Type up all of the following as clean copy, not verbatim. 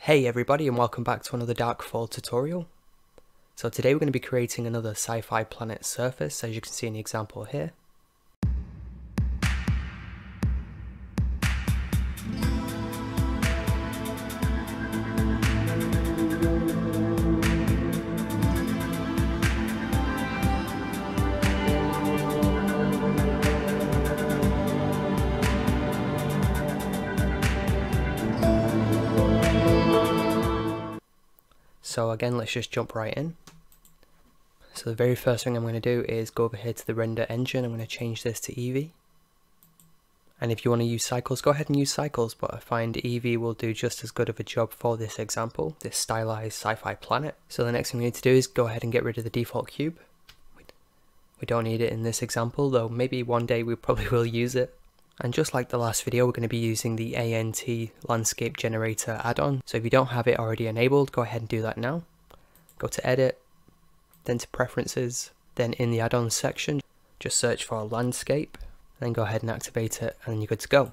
Hey everybody, and welcome back to another Darkfall tutorial. So today we're going to be creating another sci-fi planet surface, as you can see in the example here. So again, let's just jump right in. So the very first thing I'm going to do is go over here to the render engine. I'm going to change this to Eevee. And if you want to use cycles, go ahead and use cycles, but I find Eevee will do just as good of a job for this example, this stylized sci-fi planet. So the next thing we need to do is go ahead and get rid of the default cube. We don't need it in this example, though maybe one day we probably will use it. And just like the last video, we're going to be using the ANT Landscape Generator add-on. So if you don't have it already enabled, go ahead and do that now. Go to Edit, then to Preferences, then in the add-ons section, just search for Landscape, then go ahead and activate it, and you're good to go.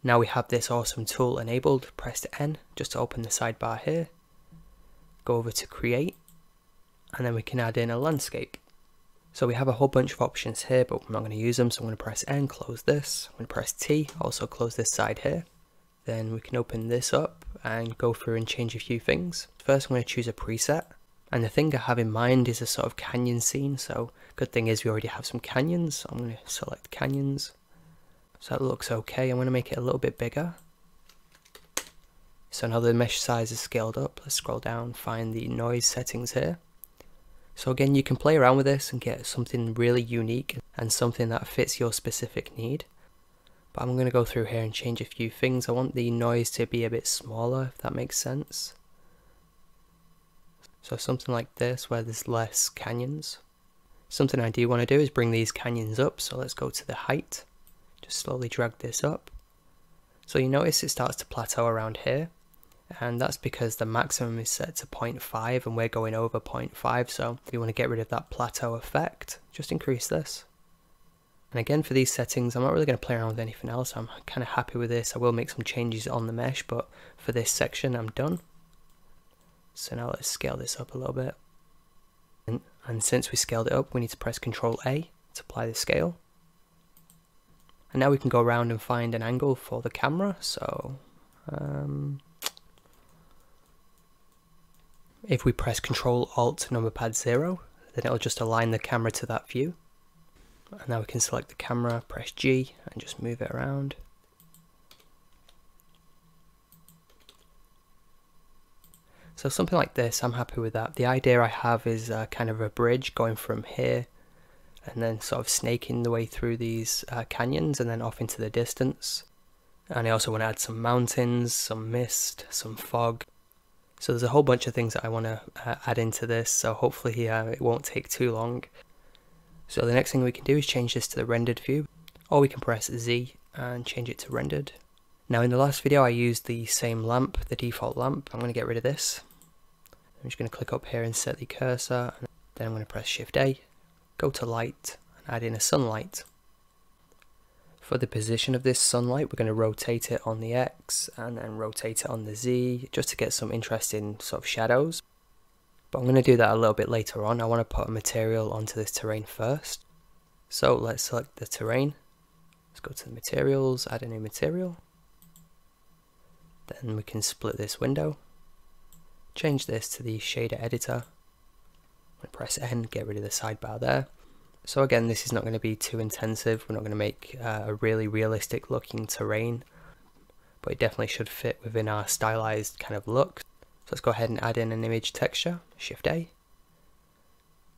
Now we have this awesome tool enabled, press N just to open the sidebar here. Go over to Create, and then we can add in a landscape. So we have a whole bunch of options here, but we're not going to use them, so I'm going to press N, close this. I'm going to press T, also close this side here. Then we can open this up and go through and change a few things. First I'm going to choose a preset, and the thing I have in mind is a sort of canyon scene, so good thing is we already have some canyons, so I'm going to select canyons. So that looks okay. I'm going to make it a little bit bigger. So now the mesh size is scaled up. Let's scroll down, find the noise settings here. So again, you can play around with this and get something really unique and something that fits your specific need. But I'm going to go through here and change a few things. I want the noise to be a bit smaller, if that makes sense. So something like this, where there's less canyons. Something I do want to do is bring these canyons up, so let's go to the height. Just slowly drag this up. So you notice it starts to plateau around here. And that's because the maximum is set to 0.5 and we're going over 0.5, so if you want to get rid of that plateau effect, just increase this. And again, for these settings, I'm not really going to play around with anything else. I'm kind of happy with this. I will make some changes on the mesh, but for this section I'm done. So now let's scale this up a little bit. And since we scaled it up, we need to press Ctrl A to apply the scale. And now we can go around and find an angle for the camera, so if we press Ctrl Alt number pad 0, then it'll just align the camera to that view. And now we can select the camera, press G, and just move it around. So something like this, I'm happy with that. The idea I have is kind of a bridge going from here and then sort of snaking the way through these canyons and then off into the distance. And I also want to add some mountains, some mist, some fog. So there's a whole bunch of things that I want to add into this, so hopefully it won't take too long. So the next thing we can do is change this to the rendered view, or we can press Z and change it to rendered. Now in the last video I used the same lamp, the default lamp. I'm going to get rid of this. I'm just going to click up here and set the cursor, and then I'm going to press Shift A, go to light, and add in a sunlight. For the position of this sunlight, we're going to rotate it on the X and then rotate it on the Z just to get some interesting sort of shadows. But I'm going to do that a little bit later on. I want to put a material onto this terrain first. So let's select the terrain. Let's go to the materials, add a new material. Then we can split this window. Change this to the shader editor. I'm going to press N, get rid of the sidebar there. So again, this is not going to be too intensive. We're not going to make a really realistic looking terrain, but it definitely should fit within our stylized kind of look. So let's go ahead and add in an image texture, Shift A,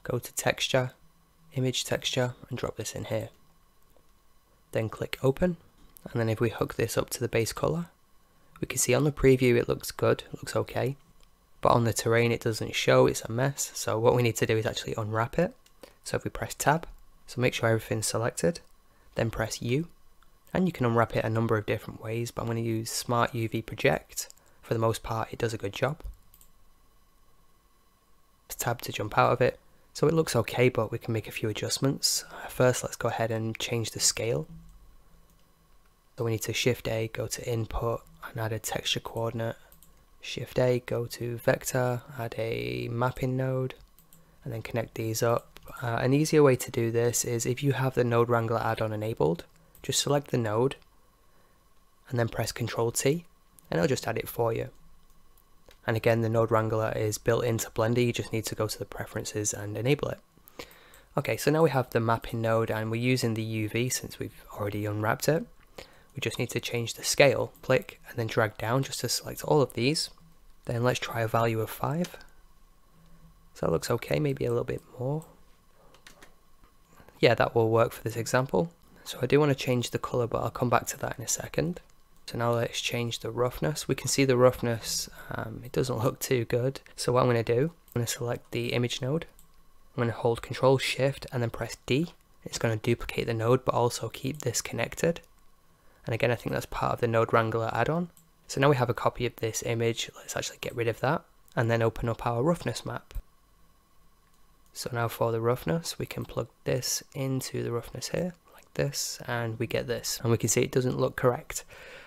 go to texture, image texture, and drop this in here. Then click open, and then if we hook this up to the base color, we can see on the preview it looks good, it looks okay, but on the terrain it doesn't show, it's a mess. So what we need to do is actually unwrap it. So if we press tab, so make sure everything's selected, then press U, and you can unwrap it a number of different ways, but I'm going to use Smart UV Project. For the most part it does a good job. Tab to jump out of it. So it looks okay, but we can make a few adjustments. First let's go ahead and change the scale. So we need to Shift A, go to input and add a texture coordinate Shift A, go to vector, add a mapping node, and then connect these up. An easier way to do this is if you have the Node Wrangler add-on enabled, just select the node and then press Ctrl T and it'll just add it for you. And again, the Node Wrangler is built into Blender, you just need to go to the preferences and enable it. Okay, so now we have the mapping node and we're using the UV since we've already unwrapped it. We just need to change the scale, click and then drag down just to select all of these. Then let's try a value of 5. So that looks okay, maybe a little bit more. Yeah, that will work for this example. So I do want to change the color, but I'll come back to that in a second. So now let's change the roughness. We can see the roughness, it doesn't look too good. So what I'm going to do, I'm going to select the image node. I'm going to hold Control Shift and then press D. It's going to duplicate the node, but also keep this connected. And again, I think that's part of the Node Wrangler add-on. So now we have a copy of this image. Let's actually get rid of that and then open up our roughness map. So now for the roughness, we can plug this into the roughness here, like this, and we get this. And we can see it doesn't look correct.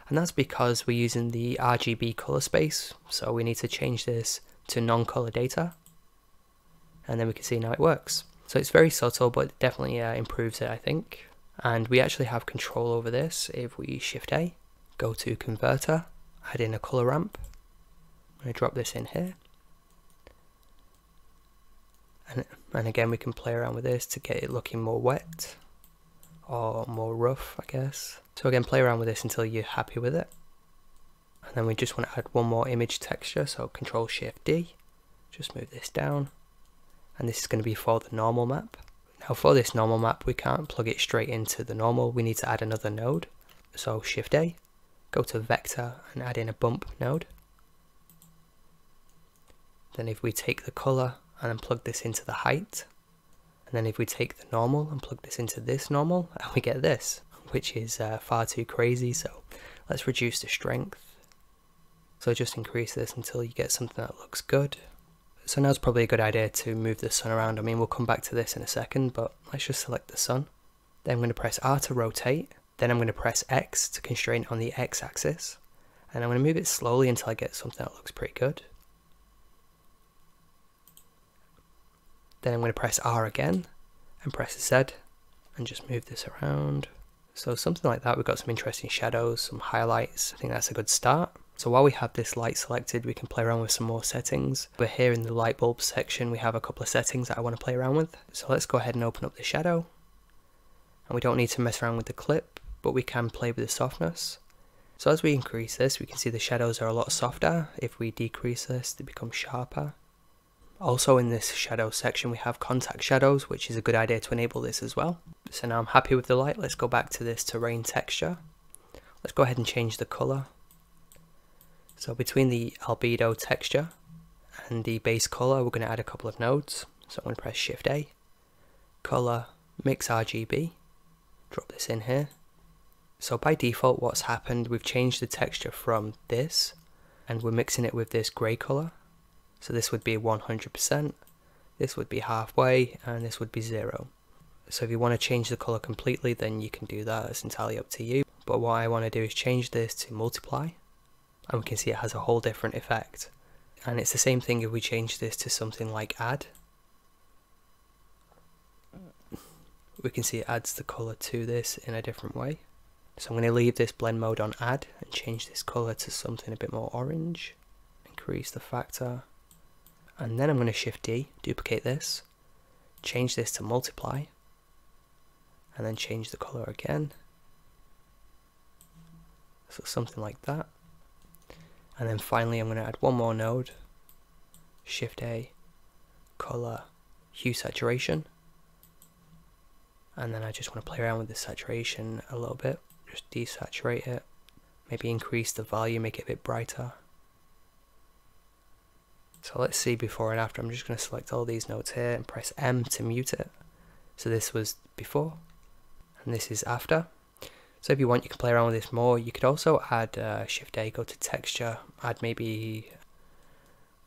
And that's because we're using the RGB color space. So we need to change this to non-color data. And then we can see now it works. So it's very subtle, but it definitely improves it, I think. And we actually have control over this if we Shift A, go to Converter, add in a color ramp. I'm going to drop this in here. And again, we can play around with this to get it looking more wet or more rough, I guess. So again, play around with this until you're happy with it. And then we just want to add one more image texture, so Control Shift D, just move this down. And this is going to be for the normal map. Now for this normal map, we can't plug it straight into the normal, we need to add another node. So Shift A, go to Vector and add in a bump node. Then if we take the color and then plug this into the height, and then if we take the normal and plug this into this normal, and we get this, which is far too crazy. So let's reduce the strength. So just increase this until you get something that looks good. So now it's probably a good idea to move the sun around. I mean, we'll come back to this in a second, but let's just select the sun. Then I'm going to press R to rotate. Then I'm going to press X to constrain on the X axis. And I'm going to move it slowly until I get something that looks pretty good. Then I'm going to press R again and press Z and just move this around. So something like that, we've got some interesting shadows, some highlights. I think that's a good start. So while we have this light selected, we can play around with some more settings. But here in the light bulb section, we have a couple of settings that I want to play around with. So let's go ahead and open up the shadow. And we don't need to mess around with the clip, but we can play with the softness. So as we increase this, we can see the shadows are a lot softer. If we decrease this, they become sharper. Also in this shadow section, we have contact shadows, which is a good idea to enable this as well. So now I'm happy with the light. Let's go back to this terrain texture. Let's go ahead and change the color. So between the albedo texture and the base color, we're going to add a couple of nodes. So I'm going to press Shift A, color, mix RGB, drop this in here. So by default, what's happened, we've changed the texture from this and we're mixing it with this gray color. So this would be 100%, this would be halfway, and this would be 0. So if you want to change the color completely, then you can do that. It's entirely up to you. But what I want to do is change this to multiply. And we can see it has a whole different effect. And it's the same thing if we change this to something like add. We can see it adds the color to this in a different way. So I'm going to leave this blend mode on add and change this color to something a bit more orange. Increase the factor. And then I'm going to Shift D, duplicate this, change this to multiply, and then change the color again. So something like that. And then finally I'm going to add one more node, Shift A, color, hue saturation. And then I just want to play around with the saturation a little bit, just desaturate it, maybe increase the volume, make it a bit brighter. So let's see before and after. I'm just going to select all these nodes here and press M to mute it. So this was before and this is after. So if you want, you can play around with this more. You could also add Shift A, go to texture, add maybe,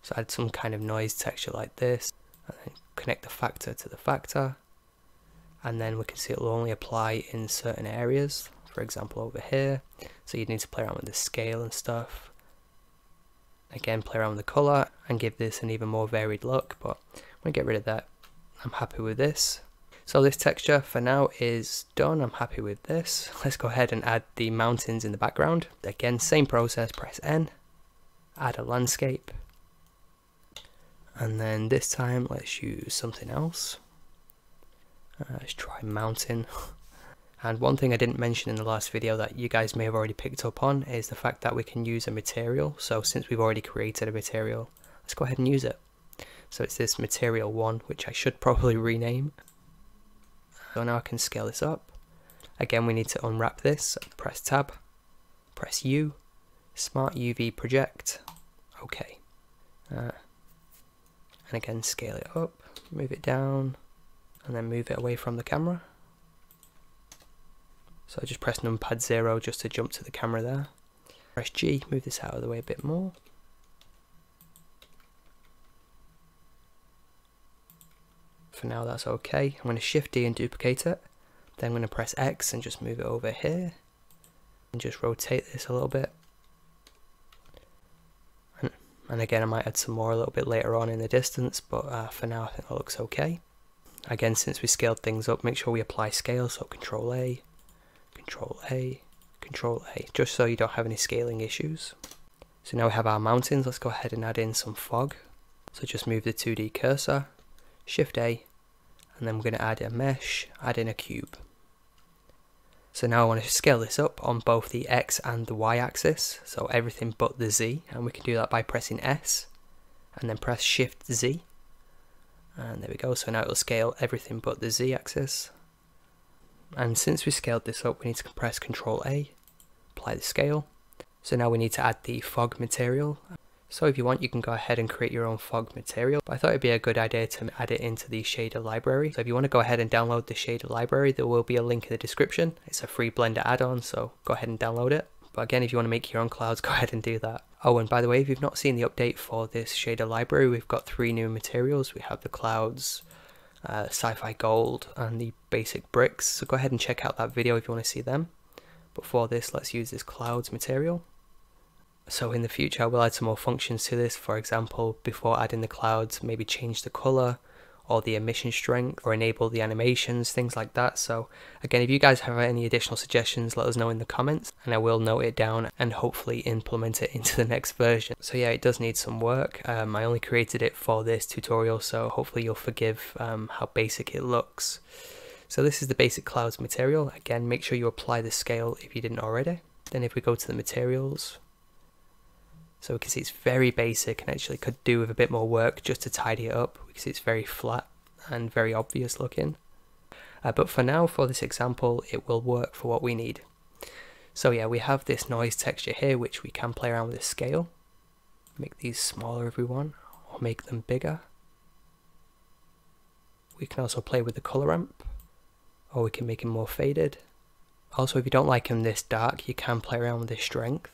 so add some kind of noise texture like this, and then connect the factor to the factor. And then we can see it will only apply in certain areas, for example over here. So you need to play around with the scale and stuff. Again, play around with the colour and give this an even more varied look, but I'm going to get rid of that. I'm happy with this. So this texture for now is done. I'm happy with this. Let's go ahead and add the mountains in the background. Again, same process, press N, add a landscape. And then this time, let's use something else. Let's try mountain. And one thing I didn't mention in the last video that you guys may have already picked up on is the fact that we can use a material. So since we've already created a material, let's go ahead and use it. So it's this material 1, which I should probably rename. So now I can scale this up. Again, we need to unwrap this. Press tab, press U, Smart UV project, OK. And again, scale it up, move it down, and then move it away from the camera. So I just press numpad 0 just to jump to the camera there. Press G, move this out of the way a bit more. For now that's okay. I'm going to Shift D and duplicate it. Then I'm going to press X and just move it over here. And just rotate this a little bit. And again, I might add some more a little bit later on in the distance, but for now I think that looks okay. Again, since we scaled things up, make sure we apply scale, so Control A, Control A, Control A, just so you don't have any scaling issues. So now we have our mountains. Let's go ahead and add in some fog. So just move the 2D cursor, Shift A, and then we're going to add a mesh, add in a cube. So now I want to scale this up on both the X and the Y axis, so everything but the Z, and we can do that by pressing S and then press Shift Z, and there we go. So now it will scale everything but the Z axis. And since we scaled this up, we need to press Control A, apply the scale. So now we need to add the fog material. So if you want, you can go ahead and create your own fog material, but I thought it'd be a good idea to add it into the shader library. So if you want to go ahead and download the shader library, there will be a link in the description. It's a free Blender add-on, so go ahead and download it. But again, if you want to make your own clouds, go ahead and do that. Oh, and by the way, if you've not seen the update for this shader library, we've got 3 new materials. We have the clouds, sci-fi gold, and the basic bricks. So go ahead and check out that video if you want to see them. But for this, let's use this clouds material. So in the future I will add some more functions to this. For example, before adding the clouds, maybe change the color or the emission strength or enable the animations, things like that. So again, if you guys have any additional suggestions, let us know in the comments and I will note it down and hopefully implement it into the next version. So yeah, it does need some work. I only created it for this tutorial, so hopefully you'll forgive how basic it looks. So this is the basic clouds material. Again, make sure you apply the scale if you didn't already. Then if we go to the materials, so we can see it's very basic and actually could do with a bit more work just to tidy it up. We can see it's very flat and very obvious looking. But for now, for this example, it will work for what we need. So yeah, we have this noise texture here, which we can play around with the scale. Make these smaller if we want, or make them bigger. We can also play with the color ramp, or we can make them more faded. Also, if you don't like them this dark, you can play around with the strength.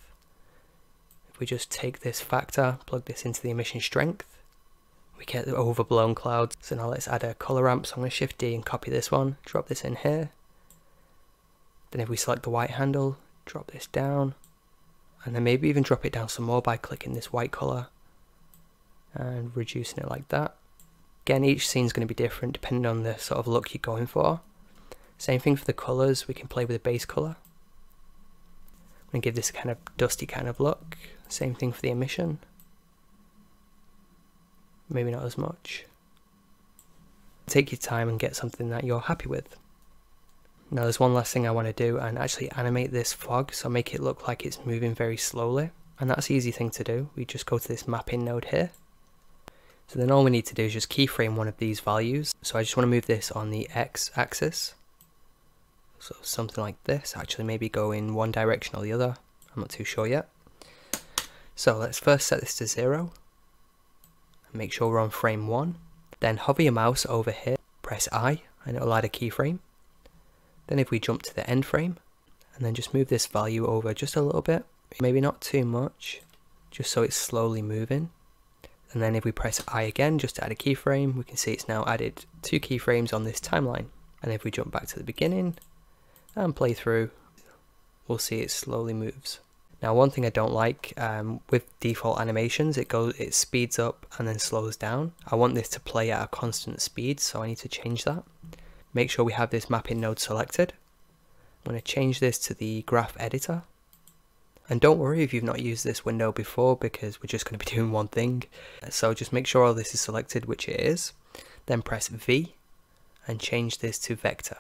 If we just take this factor, plug this into the emission strength, we get the overblown clouds. So now let's add a color ramp. So I'm going to Shift D and copy this one, drop this in here. Then if we select the white handle, drop this down, and then maybe even drop it down some more by clicking this white color and reducing it like that. Again, each scene is going to be different depending on the sort of look you're going for. Same thing for the colors, we can play with the base color. I'm going to give this kind of dusty kind of look. Same thing for the emission. Maybe not as much. Take your time and get something that you're happy with. Now there's one last thing I want to do and actually animate this fog, so make it look like it's moving very slowly. And that's an easy thing to do. We just go to this mapping node here. So then all we need to do is just keyframe one of these values. So I just want to move this on the X axis. So something like this, actually maybe go in one direction or the other. I'm not too sure yet. So let's first set this to 0. And make sure we're on frame 1. Then hover your mouse over here, press I, and it'll add a keyframe. Then if we jump to the end frame, and then just move this value over just a little bit, maybe not too much, just so it's slowly moving. And then if we press I again, just to add a keyframe, we can see it's now added 2 keyframes on this timeline. And if we jump back to the beginning and play through, we'll see it slowly moves. Now one thing I don't like with default animations, it speeds up and then slows down. I want this to play at a constant speed, so I need to change that. Make sure we have this mapping node selected. I'm going to change this to the graph editor. And don't worry if you've not used this window before, because we're just going to be doing one thing. So just make sure all this is selected, which it is. Then press V and change this to vector.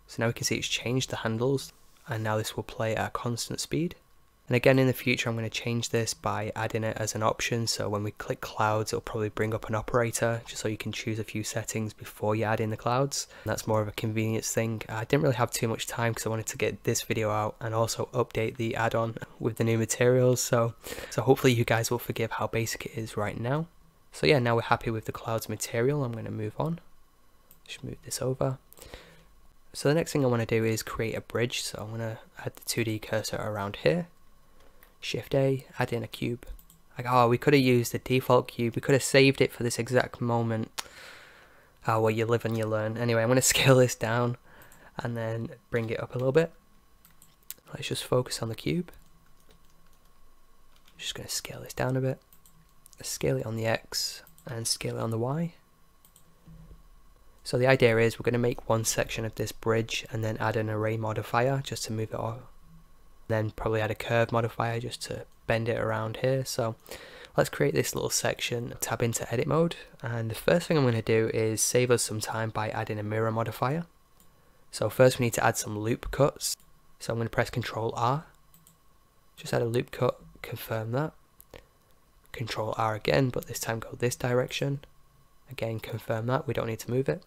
So now we can see it's changed the handles, and now this will play at a constant speed. And again, in the future, I'm going to change this by adding it as an option. So when we click clouds, it'll probably bring up an operator, just so you can choose a few settings before you add in the clouds. And that's more of a convenience thing. I didn't really have too much time because I wanted to get this video out and also update the add-on with the new materials. So hopefully you guys will forgive how basic it is right now. So yeah, now we're happy with the clouds material. I'm going to move on. Just move this over. So the next thing I want to do is create a bridge. So I'm going to add the 2D cursor around here. Shift A, add in a cube. Like, oh, we could have used the default cube. We could have saved it for this exact moment. Oh, well, you live and you learn. Anyway, I'm going to scale this down and then bring it up a little bit. Let's just focus on the cube. Just going to scale this down a bit. Scale it on the X and scale it on the Y. So the idea is we're going to make one section of this bridge and then add an array modifier just to move it off. Then probably add a curve modifier just to bend it around here. So let's create this little section, tab into edit mode, and the first thing I'm going to do is save us some time by adding a mirror modifier. So first we need to add some loop cuts. So I'm going to press Ctrl R, just add a loop cut, confirm that. Ctrl R again, but this time go this direction. Again, confirm that, we don't need to move it.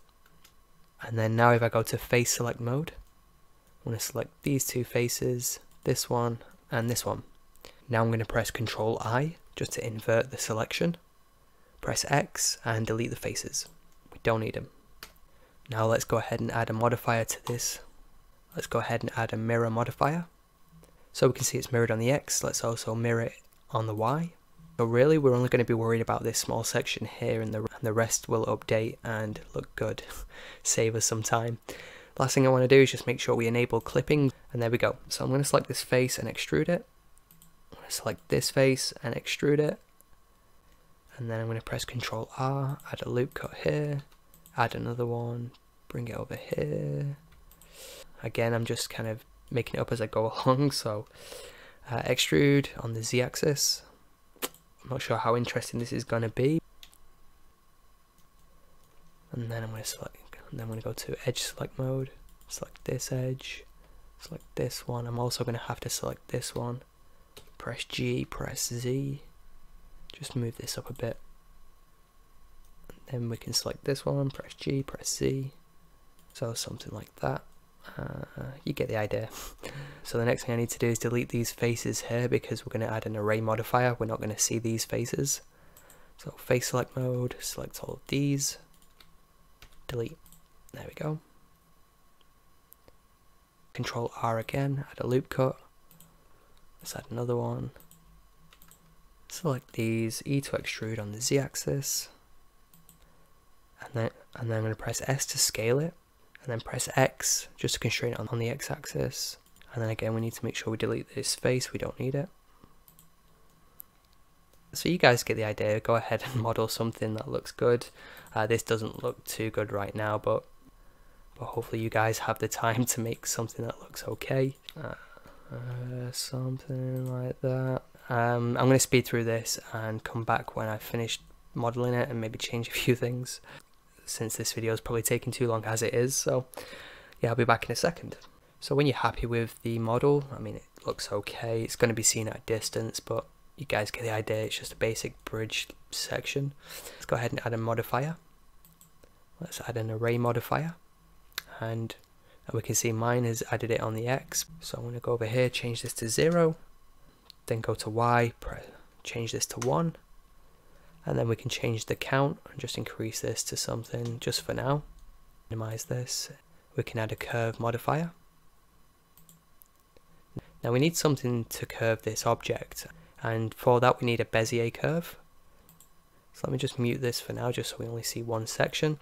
And then now if I go to face select mode, I'm going to select these two faces, this one and this one. Now I'm going to press Ctrl I just to invert the selection. Press X and delete the faces. We don't need them. Now let's go ahead and add a modifier to this. Let's go ahead and add a mirror modifier. So we can see it's mirrored on the X. Let's also mirror it on the Y. So really we're only going to be worried about this small section here, and the rest will update and look good. Save us some time. Last thing I want to do is just make sure we enable clipping, and there we go. So I'm going to select this face and extrude it. I'm going to select this face and extrude it. And then I'm going to press Ctrl R, add a loop cut here, add another one, bring it over here. Again, I'm just kind of making it up as I go along, so extrude on the Z axis. I'm not sure how interesting this is going to be. And then I'm going to select, and then I'm going to go to edge select mode, select this edge, select this one. I'm also going to have to select this one. Press G, press Z. Just move this up a bit. And then we can select this one, press G, press Z. So something like that. You get the idea. So the next thing I need to do is delete these faces here, because we're going to add an array modifier. We're not going to see these faces. So face select mode, select all of these. Delete. There we go. Ctrl R again, add a loop cut. Let's add another one. Select these, E to extrude on the Z axis. And then I'm going to press S to scale it. And then press X just to constrain it on the X axis. And then again we need to make sure we delete this face, we don't need it. So you guys get the idea. Go ahead and model something that looks good. This doesn't look too good right now, but hopefully you guys have the time to make something that looks okay. Something like that. I'm going to speed through this and come back when I've finished modeling it and maybe change a few things, since this video is probably taking too long as it is. So yeah, I'll be back in a second. So when you're happy with the model, I mean, it looks okay. It's going to be seen at a distance, but you guys get the idea. It's just a basic bridge section. Let's go ahead and add a modifier. Let's add an array modifier, and we can see mine has added it on the X. So I'm going to go over here, change this to 0, then go to Y, change this to 1, and then we can change the count and just increase this to something just for now. Minimize this. We can add a curve modifier. Now we need something to curve this object, and for that we need a Bezier curve. So let me just mute this for now, just so we only see one section.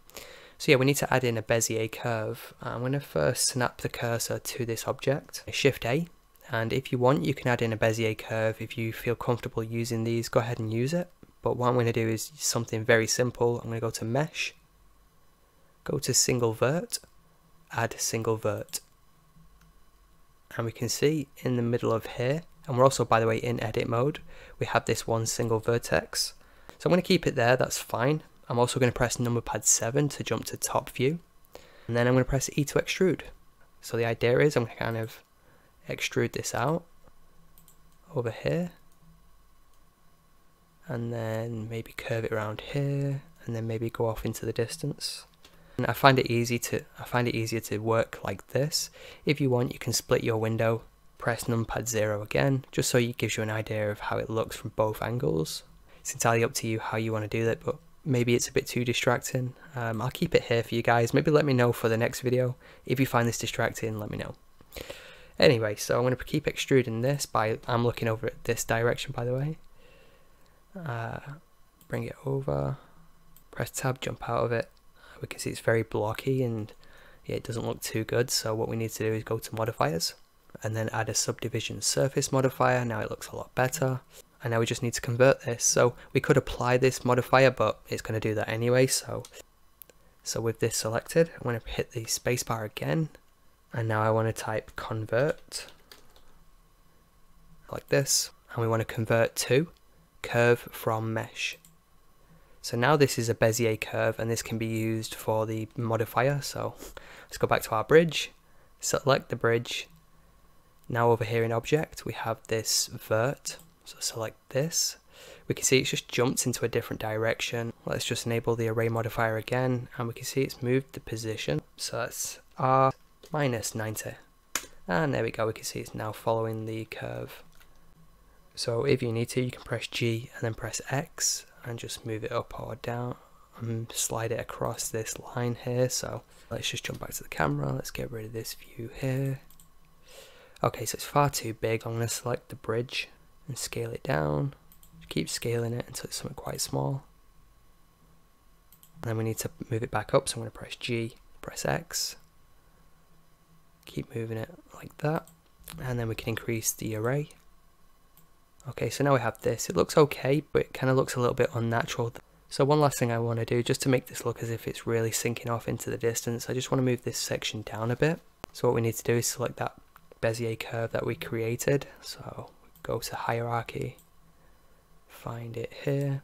So yeah, we need to add in a Bezier curve. I'm going to first snap the cursor to this object. Shift A, And if you want, you can add in a Bezier curve. If you feel comfortable using these, go ahead and use it. But what I'm going to do is something very simple. I'm going to go to Mesh, go to Single Vert, add Single Vert. And we can see in the middle of here, and we're also, by the way, in edit mode, we have this one single vertex. So I'm going to keep it there, that's fine. I'm also going to press number pad 7 to jump to top view. And then I'm going to press E to extrude. So the idea is I'm going to kind of extrude this out over here. And then maybe curve it around here, and then maybe go off into the distance. And I find it easier to work like this. If you want, you can split your window, press numpad 0 again, just so it gives you an idea of how it looks from both angles. It's entirely up to you how you want to do that, but maybe it's a bit too distracting. I'll keep it here for you guys. Maybe let me know for the next video. If you find this distracting, let me know. Anyway, so I'm going to keep extruding this I'm looking over at this direction, by the way. Bring it over, press tab, jump out of it. We can see it's very blocky and yeah, it doesn't look too good. So what we need to do is go to modifiers and then add a subdivision surface modifier. Now it looks a lot better. And now we just need to convert this. So we could apply this modifier, but it's going to do that anyway. So with this selected, I'm going to hit the spacebar again. And now I want to type convert like this. And we want to convert to curve from mesh. So now this is a Bezier curve, and this can be used for the modifier. So let's go back to our bridge, select the bridge. Now over here in object, we have this vert. So select this. We can see it's just jumped into a different direction. Let's just enable the array modifier again, and we can see it's moved the position. So that's R minus 90. And there we go, we can see it's now following the curve. So if you need to, you can press G and then press X and just move it up or down and slide it across this line here. So let's just jump back to the camera. Let's get rid of this view here. Okay, so it's far too big. I'm going to select the bridge and scale it down. Keep scaling it until it's something quite small. And then we need to move it back up, so I'm going to press G, press X. Keep moving it like that. And then we can increase the array. Okay, so now we have this. It looks okay, but it kind of looks a little bit unnatural. So one last thing I want to do, just to make this look as if it's really sinking off into the distance, I just want to move this section down a bit. So what we need to do is select that Bezier curve that we created. So go to hierarchy, find it here.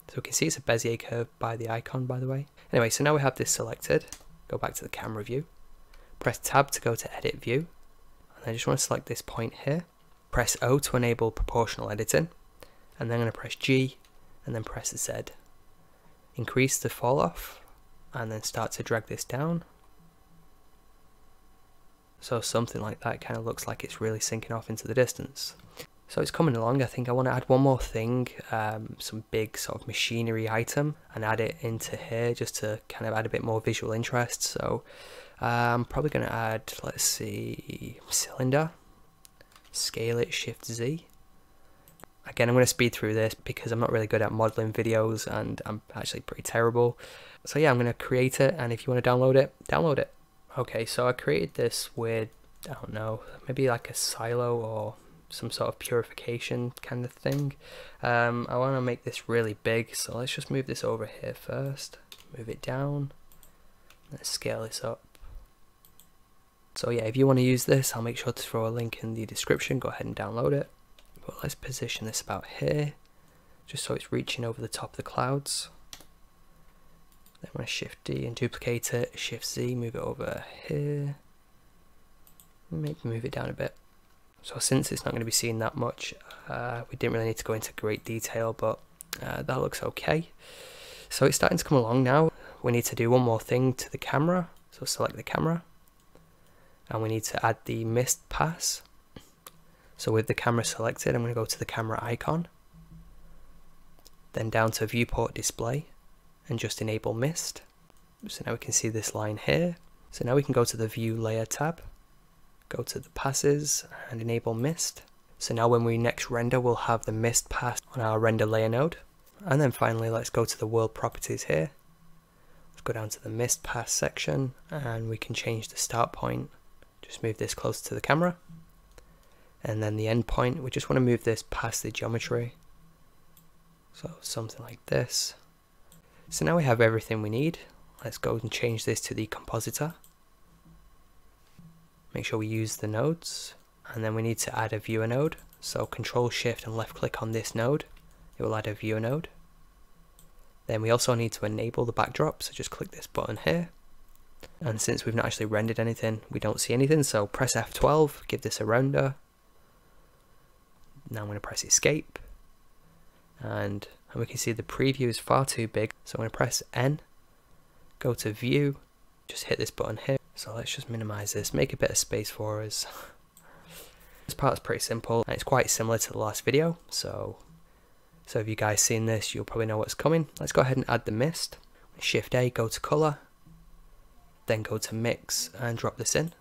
So we can see it's a Bezier curve by the icon, by the way. Anyway, so now we have this selected. Go back to the camera view. Press tab to go to edit view. And I just want to select this point here. Press O to enable proportional editing, and then I'm going to press G and then press Z. Increase the fall off and then start to drag this down. So something like that kind of looks like it's really sinking off into the distance. So it's coming along. I think I want to add one more thing, some big sort of machinery item, and add it into here just to kind of add a bit more visual interest. So I'm probably going to add, let's see, cylinder. Scale it, Shift Z. Again, I'm going to speed through this because I'm not really good at modeling videos and I'm actually pretty terrible. So yeah, I'm going to create it, and if you want to download it, download it. Okay, so I created this weird, I don't know, maybe like a silo or some sort of purification kind of thing. I want to make this really big, so let's just move this over here first. Move it down. Let's scale this up. So yeah, if you want to use this, I'll make sure to throw a link in the description. Go ahead and download it. But let's position this about here, just so it's reaching over the top of the clouds. Then I'm going to Shift D and duplicate it. Shift Z, move it over here. Maybe move it down a bit. So since it's not going to be seen that much, we didn't really need to go into great detail, but that looks okay. So it's starting to come along now. We need to do one more thing to the camera. So select the camera. And we need to add the mist pass. So with the camera selected, I'm going to go to the camera icon, then down to viewport display and just enable mist. So now we can see this line here. So now we can go to the view layer tab, go to the passes and enable mist. So now when we next render, we'll have the mist pass on our render layer node. And then finally, let's go to the world properties here. Let's go down to the mist pass section and we can change the start point. Just move this closer to the camera. And then the endpoint, we just want to move this past the geometry. So something like this. So now we have everything we need. Let's go and change this to the compositor. Make sure we use the nodes, and then we need to add a viewer node. So Control Shift and left click on this node, it will add a viewer node. Then we also need to enable the backdrop, so just click this button here. And since we've not actually rendered anything, we don't see anything, so press F12, give this a render. Now I'm going to press escape, and we can see the preview is far too big, so I'm going to press N, go to view, just hit this button here. So let's just minimize this, make a bit of space for us. This part's pretty simple, and it's quite similar to the last video, so if you guys seen this, you'll probably know what's coming. Let's go ahead and add the mist. Shift A, go to color, then go to mix and drop this in.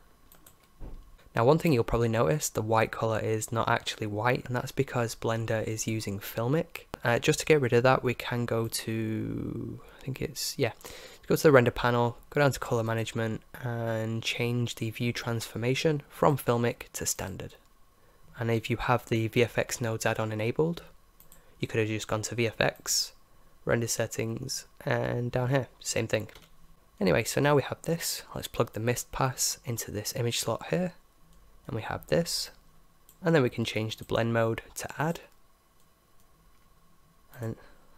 Now one thing you'll probably notice, the white color is not actually white, and that's because Blender is using Filmic. Just to get rid of that, we can go to, go to the render panel, go down to color management and change the view transformation from Filmic to standard. And if you have the VFX nodes add-on enabled, you could have just gone to VFX, render settings, and down here, same thing. Anyway, so now we have this. Let's plug the mist pass into this image slot here, and we have this. And then we can change the blend mode to add. And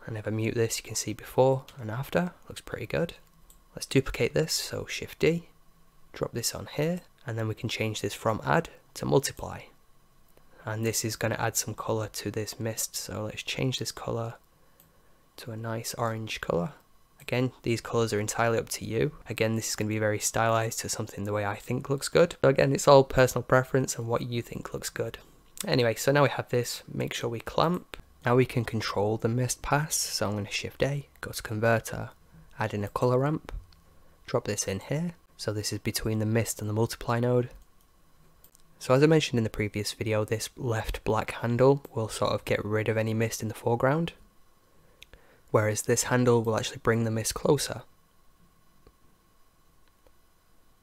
if I mute this, you can see before and after, looks pretty good. Let's duplicate this, so Shift D, drop this on here, and then we can change this from add to multiply. And this is going to add some color to this mist, so let's change this color to a nice orange color. Again, these colors are entirely up to you. Again, this is going to be very stylized to something the way I think looks good. So again, it's all personal preference and what you think looks good. Anyway, so now we have this, make sure we clamp. Now we can control the mist pass, so I'm going to Shift A, go to converter, add in a color ramp, drop this in here. So this is between the mist and the multiply node. So as I mentioned in the previous video, this left black handle will sort of get rid of any mist in the foreground, whereas this handle will actually bring the mist closer.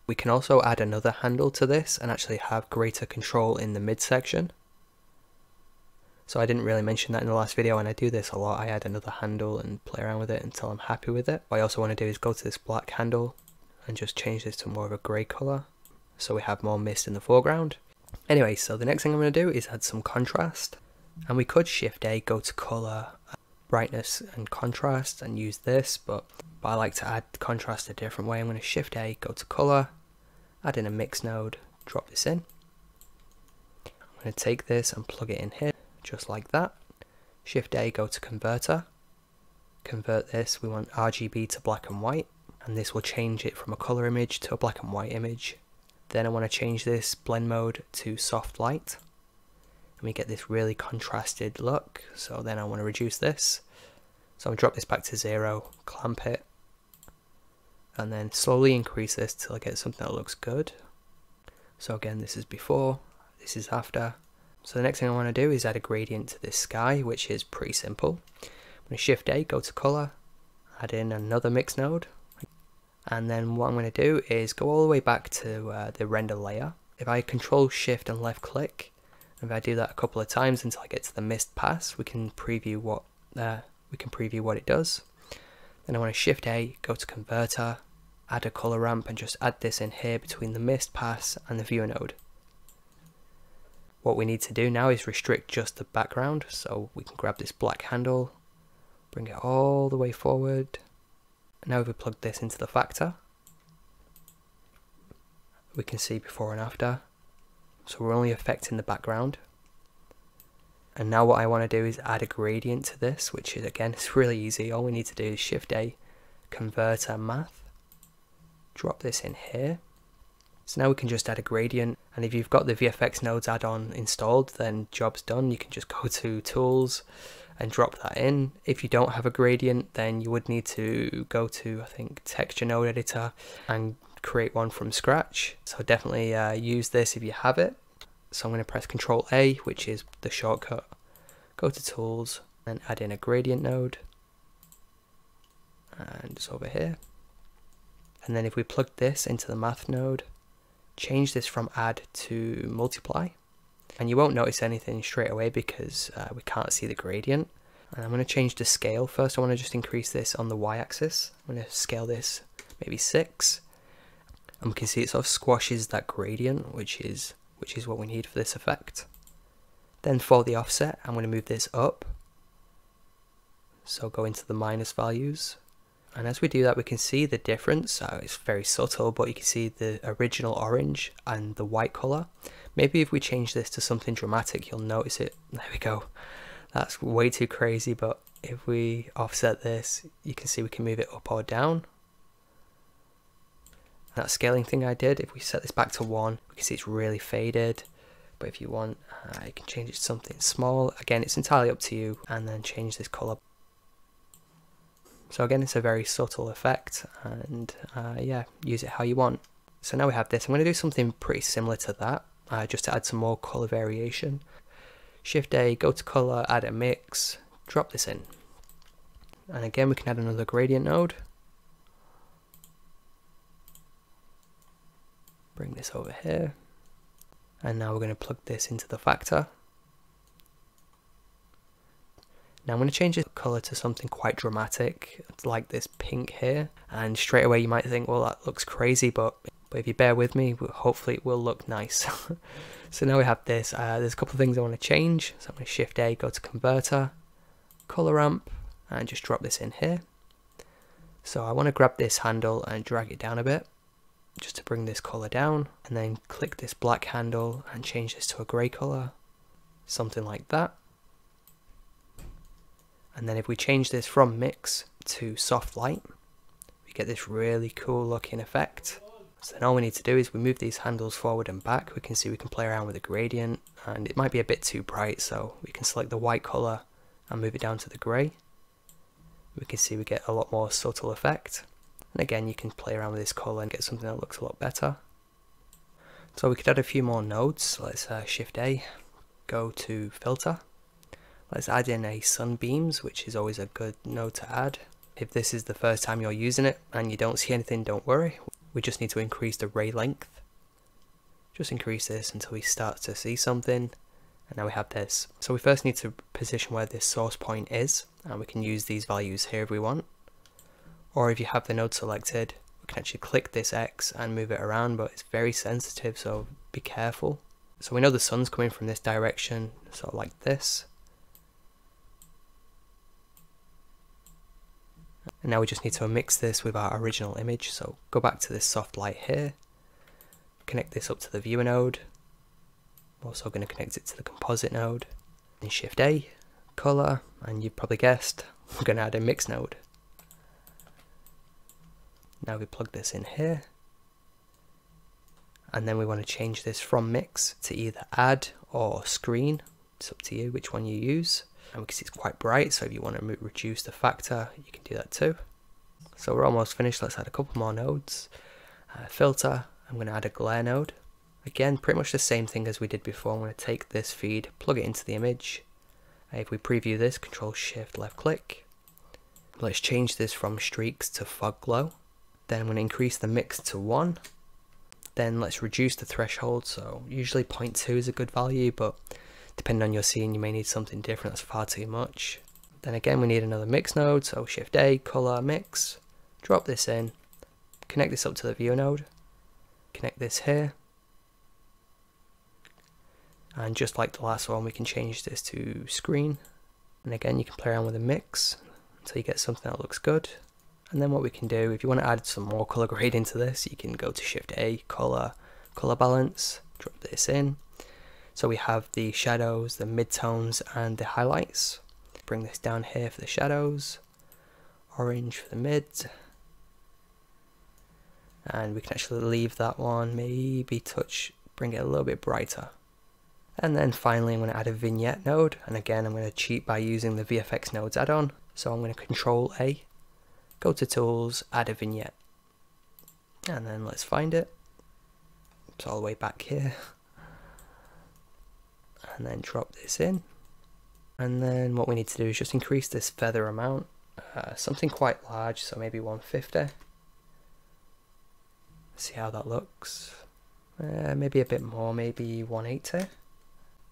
We can also add another handle to this and actually have greater control in the midsection. So I didn't really mention that in the last video, and I do this a lot. I add another handle and play around with it until I'm happy with it. What I also want to do is go to this black handle and just change this to more of a grey colour, so we have more mist in the foreground. Anyway, so the next thing I'm going to do is add some contrast, and we could Shift A, go to colour, brightness and contrast and use this, but I like to add contrast a different way. I'm going to Shift A, go to colour, add in a mix node, drop this in. I'm going to take this and plug it in here, just like that. Shift A, go to converter, convert this, we want RGB to black and white, and this will change it from a colour image to a black and white image. Then I want to change this blend mode to soft light, and we get this really contrasted look. So then I want to reduce this, so I'm going to drop this back to 0, clamp it, and then slowly increase this till I get something that looks good. So again, this is before, this is after. So the next thing I want to do is add a gradient to this sky, which is pretty simple. I'm going to Shift A, go to colour, add in another mix node, and then what I'm going to do is go all the way back to the render layer. If I Control Shift and left click, if I do that a couple of times until I get to the mist pass, we can preview what it does. Then I want to Shift A, go to converter, add a color ramp, and just add this in here between the mist pass and the viewer node. What we need to do now is restrict just the background, so we can grab this black handle, bring it all the way forward. Now if we plug this into the factor, we can see before and after. So we're only affecting the background. And now what I want to do is add a gradient to this, which is, again, it's really easy. All we need to do is Shift A, converter math, drop this in here. So now we can just add a gradient, and if you've got the VFX nodes add-on installed, then job's done. You can just go to tools and drop that in. If you don't have a gradient, then you would need to go to, I think, texture node editor and create one from scratch. So definitely use this if you have it. So I'm going to press Control A, which is the shortcut, go to tools and add in a gradient node, and it's over here. And then if we plug this into the math node, change this from add to multiply, And you won't notice anything straight away because we can't see the gradient. And I'm going to change the scale. First I want to just increase this on the y-axis. I'm going to scale this maybe 6. And we can see it sort of squashes that gradient, which is what we need for this effect. Then for the offset, I'm going to move this up. So go into the minus values. And as we do that, we can see the difference. It's very subtle, but you can see the original orange and the white color. Maybe if we change this to something dramatic, you'll notice it. There we go. That's way too crazy, but if we offset this, you can see we can move it up or down. That scaling thing I did, if we set this back to 1, we can see it's really faded. But if you want, you can change it to something small. Again, it's entirely up to you. And then change this color. So again, it's a very subtle effect, and yeah, use it how you want. So now we have this. I'm going to do something pretty similar to that, just to add some more color variation. Shift A, go to color, add a mix, drop this in. And again, we can add another gradient node. Bring this over here. And now we're going to plug this into the factor. Now I'm going to change the colour to something quite dramatic. It's like this pink here. And straight away you might think, well, that looks crazy, but if you bear with me, hopefully it will look nice. So now we have this. There's a couple of things I want to change. So I'm going to Shift A, go to Converter, Colour Ramp, and just drop this in here. So I want to grab this handle and drag it down a bit, just to bring this colour down, and then click this black handle and change this to a grey colour, something like that. And then if we change this from mix to soft light, we get this really cool looking effect. So then all we need to do is we move these handles forward and back. We can see we can play around with the gradient, and it might be a bit too bright, so we can select the white colour and move it down to the grey. We can see we get a lot more subtle effect. And again, you can play around with this colour and get something that looks a lot better. So we could add a few more nodes. Let's Shift A, go to Filter. Let's add in a Sunbeams, which is always a good node to add. If this is the first time you're using it and you don't see anything, don't worry. We just need to increase the ray length. Just increase this until we start to see something. And now we have this. So we first need to position where this source point is, and we can use these values here if we want. Or if you have the node selected, we can actually click this X and move it around, but it's very sensitive, so be careful. So we know the sun's coming from this direction, sort of like this. And now we just need to mix this with our original image. So go back to this soft light here, connect this up to the viewer node. I'm also going to connect it to the composite node. And Shift A, color, and you've probably guessed, we're going to add a mix node. Now we plug this in here. And then we want to change this from mix to either add or screen. It's up to you which one you use. And we can see it's quite bright, so if you want to reduce the factor, you can do that too. So we're almost finished. Let's add a couple more nodes. Filter, I'm going to add a glare node. Again, pretty much the same thing as we did before. I'm going to take this feed, plug it into the image. If we preview this, Control Shift left click. Let's change this from streaks to fog glow. Then I'm going to increase the mix to 1. Then let's reduce the threshold. So usually 0.2 is a good value, but depending on your scene, you may need something different. That's far too much. Then again, we need another mix node. So Shift A, color, mix, drop this in, connect this up to the viewer node, connect this here. And just like the last one, we can change this to screen. And again, you can play around with a mix until you get something that looks good. And then what we can do, if you want to add some more color grade into this, you can go to Shift A, color balance, drop this in. So we have the shadows, the midtones, and the highlights. Bring this down here for the shadows, orange for the mids. And we can actually leave that one, maybe bring it a little bit brighter. And then finally I'm going to add a vignette node, and again I'm going to cheat by using the VFX nodes add-on. So I'm going to Control A, go to Tools, add a vignette. And then let's find it. It's all the way back here. And then drop this in. And then what we need to do is just increase this feather amount, something quite large, so maybe 150. See how that looks. Maybe a bit more, maybe 180.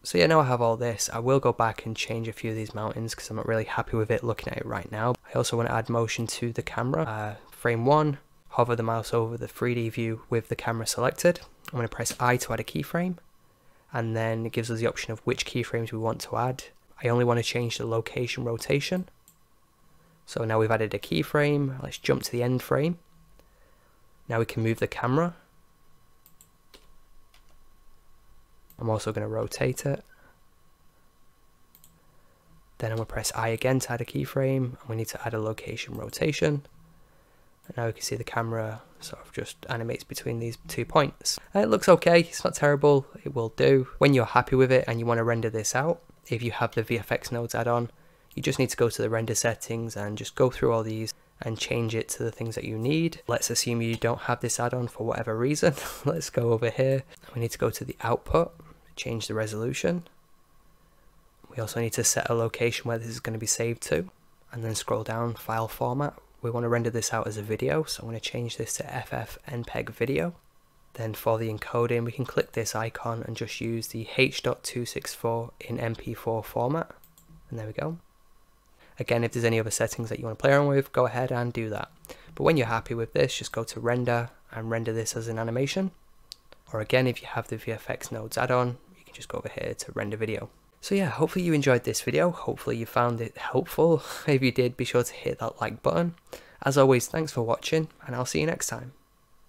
So yeah, now I have all this. I will go back and change a few of these mountains because I'm not really happy with it looking at it right now. I also want to add motion to the camera. Frame 1, hover the mouse over the 3D view with the camera selected. I'm going to press I to add a keyframe, and then it gives us the option of which keyframes we want to add. I only want to change the location rotation. So now we've added a keyframe. Let's jump to the end frame. Now we can move the camera. I'm also going to rotate it. Then I'm going to press I again to add a keyframe, and we need to add a location rotation. And now we can see the camera sort of just animates between these 2 points. It looks okay, it's not terrible, it will do. When you're happy with it and you want to render this out, if you have the VFX Nodes add-on, you just need to go to the render settings and just go through all these and change it to the things that you need. Let's assume you don't have this add-on for whatever reason. Let's go over here. We need to go to the output, change the resolution. We also need to set a location where this is going to be saved to, and then scroll down, file format. We want to render this out as a video, so I'm going to change this to FFmpeg video. Then for the encoding, we can click this icon and just use the H.264 in MP4 format. And there we go. Again, if there's any other settings that you want to play around with, go ahead and do that. But when you're happy with this, just go to render and render this as an animation. Or again, if you have the VFX Nodes add-on, you can just go over here to render video. So yeah, hopefully you enjoyed this video, hopefully you found it helpful. If you did, be sure to hit that like button. As always, thanks for watching, and I'll see you next time.